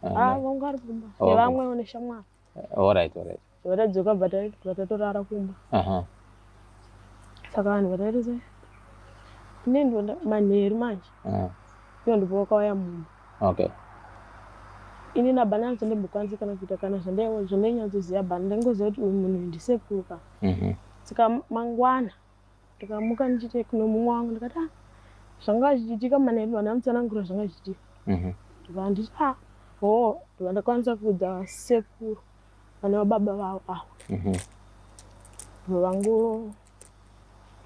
Vangari kumba. Nevamwe uneshamwa. All right. Vatadzoka vatatorara kumba. Saka vanhu vatarise. Nendo manheru manje. Iyo ndipo wakauya mumba. Okay. Ini nabana ndembokwanisa kana kuita kana zvandainyatsoziva bhana ndangoziva kuti munhu ndisekuruka. Saka mangwana ndikamuka ndichite kuno mumwe wangu ndikati zvanga zvichiitika manheru vanhu vanotsanangura zvanga zvichiitika. Ndikanditi ndakwanisa kuudza sekuru vana baba vavo avo.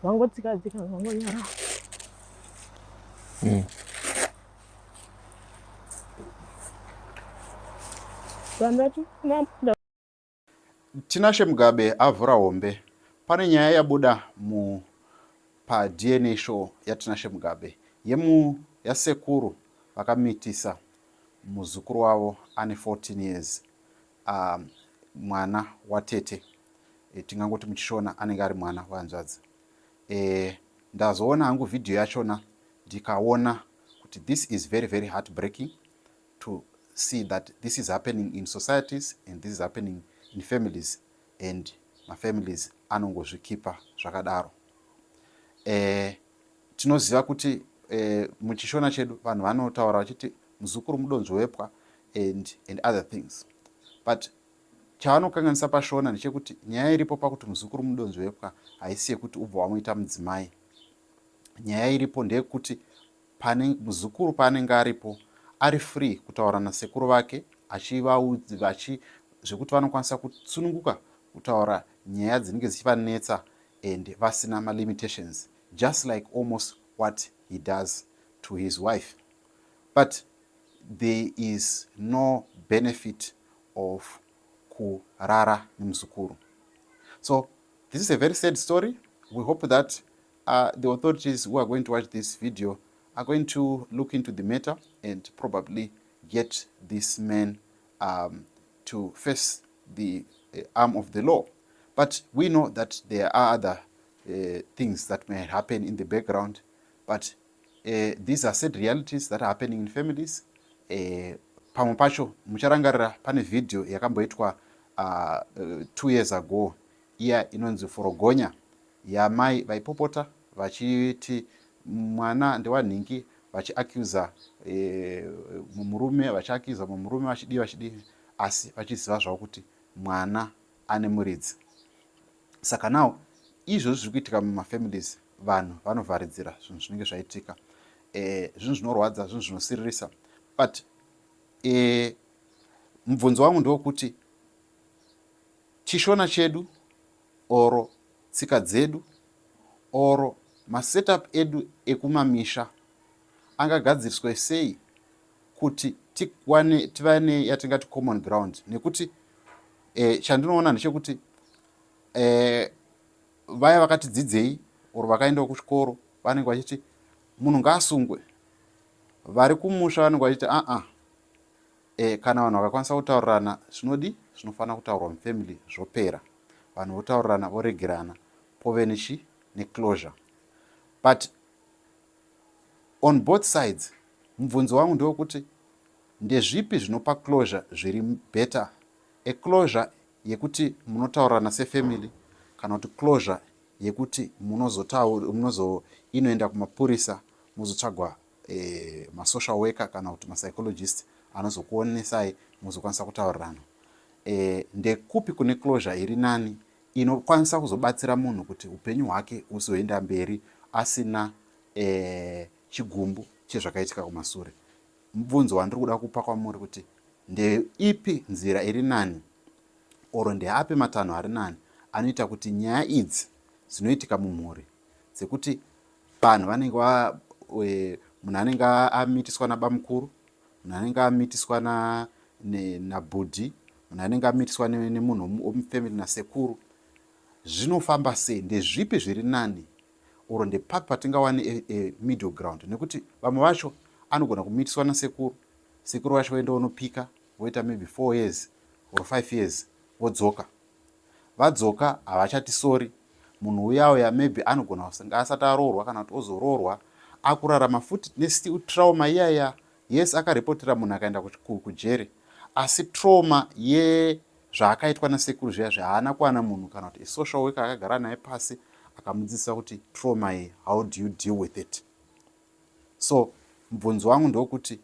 Vangotsika-tsika vangonyara. Tinashe Mugabe avhura hombe. Pane nyaya yabuda pa-DNA show yaTinashe Mugabe yasekuru vakamitisa muzukuru wavo ane 14 years, mwana watete, tingangoti muchishona anenge ari mwana wahanzvadzi. Ndazoona hangu vhidhiyo yachona ndikaona kuti this is very, very heartbreaking to see that this is happening in societies and this is happening in families, and mafamilies anongozvikipa zvakadaro. Tinoziva kuti muchishona chedu vanhu vanotaura vachiti muzukuru mudonzvo wepwa and other things, but chavanokanganisa pashona ndechekuti nyaya iripo pakuti muzukuru mudonzvo wepwa haisi yekuti ubva wamuita mudzimai. Nyaya iripo ndeyekuti muzukuru paanenge aripo ari free kutaura nasekuru vake zvekuti vanokwanisa kutsununguka kutaura nyaya dzinenge dzichivanetsa and vasina malimitations, just like almost what he does to his wife. But there is no benefit of kurara nemuzukuru. So this is a very sad story. We hope that the authorities who are going to watch this video are going to look into the matter and probably get this man to face the arm of the law. But we know that there are other things that may happen in the background, but these are sad realities that are happening in families. Pamwe pacho mucharangarira pane video yakamboitwa 2 years ago, iya inonzi forogonya yamai vaipopota vachiti mwana ndewanhingi, vachiacuza murume vachidii, asi vachiziva zvavo kuti mwana ane muridzi. Saka nawo izvozvo zviri kuitika mumafamilies, vanhu vanovharidzira zvinhu zvinenge zvaitika, zvinhu zvinorwadza, zvinhu zvinosiririsa. But mubvunzo wangu ndewokuti chishona chedu oro tsika dzedu oro masetup edu ekumamisha angagadziriswe sei kuti tive neyatingati common ground. Nekuti chandinoona ndechekuti vaya vakati dzidzei oro vakaendawo kuchikoro vanenge vachiti munhu ngaasungwe, vari kumusha vanenge vachiti kana vanhu vakakwanisa kutaurirana zvinofanira kutaurwa mufamily zvopera, vanhu votaurirana voregerana pove neclosure. But on both sides, mubvunzo wangu ndewekuti ndezvipi zvinopa closure zviri better, closure yekuti munotaurirana sefamily kana kuti closure yekuti inoenda kumapurisa muzotsvagwa masocial worker kana kuti mapsychologist anozokuonesai muzokwanisa kutaurirana. Ndekupi kune closure iri nani inokwanisa kuzobatsira munhu kuti upenyu hwake uzoenda mberi asina chigumbu chezvakaitika kumasure. Mubvunzo wandiri kuda kupa kwamuri kuti ndeipi nzira iri nani oro ndeapi matanho ari nani anoita kuti nyaya idzi dzinoitika mumhuri dzekuti vanhu vanenge munhu anenge amitiswa nabamukuru, munhu anenge amitiswa nabhudhi, munhu anenge amitiswa nemunhu womufamily nasekuru, zvinofamba sei? Ndezvipi zviri nani oro ndepapi patingawane middle ground? Nekuti vamwe vacho anogona kumitiswa nasekuru, sekuru vacho voenda unopika voita maybe 4 years or 5 years vodzoka. Vadzoka havachati sori, munhu uyauya maybe anogona kusanga asati aroorwa kana kuti ozoroorwa akurarama futi nestill trauma iyaya yes akaripotera munhu akaenda kujeri, asi trauma yezvaakaitwa nasekuru zviya zvahaana kuwana munhu kana kuti social worker akagara naye pasi akamudzidzisa kuti trauma iyi, how do you deal with it? So mubvunzo wangu ndokuti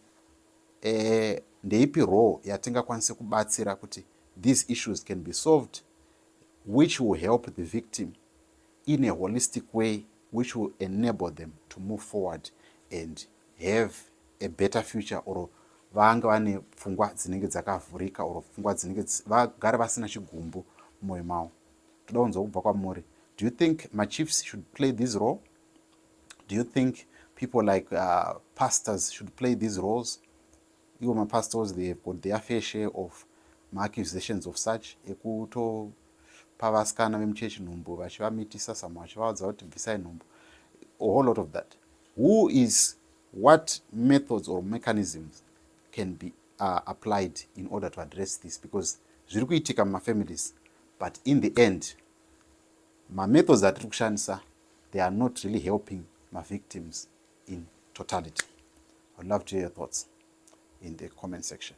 ndeipi role yatingakwanise kubatsira kuti these issues can be solved, which will help the victim in a holistic way, which will enable them to move forward and have a better future, or vanga vane pfungwa dzinenge dzakavhurika, or pfungwa dzinenge vagare vasina chigumbu mumwoyo mavo. Toda kunzwa kubva kwamuri. Do you think machiefs should play this role? Do you think people like pastors should play these roles? Even my pastors, they've got their fair share of accusations of such. Ekuto pavaskana vemuchechi nhumbu vachivamitisa samwe vachivaudza kuti bvisai nhumbu, a whole lot of that. What methods or mechanisms can be applied in order to address this? Because zviri kuitika mumafamilies, but in the end methods atiri kushandisa, they are not really helping my victims in totality. I'd love to hear your thoughts in the comment section.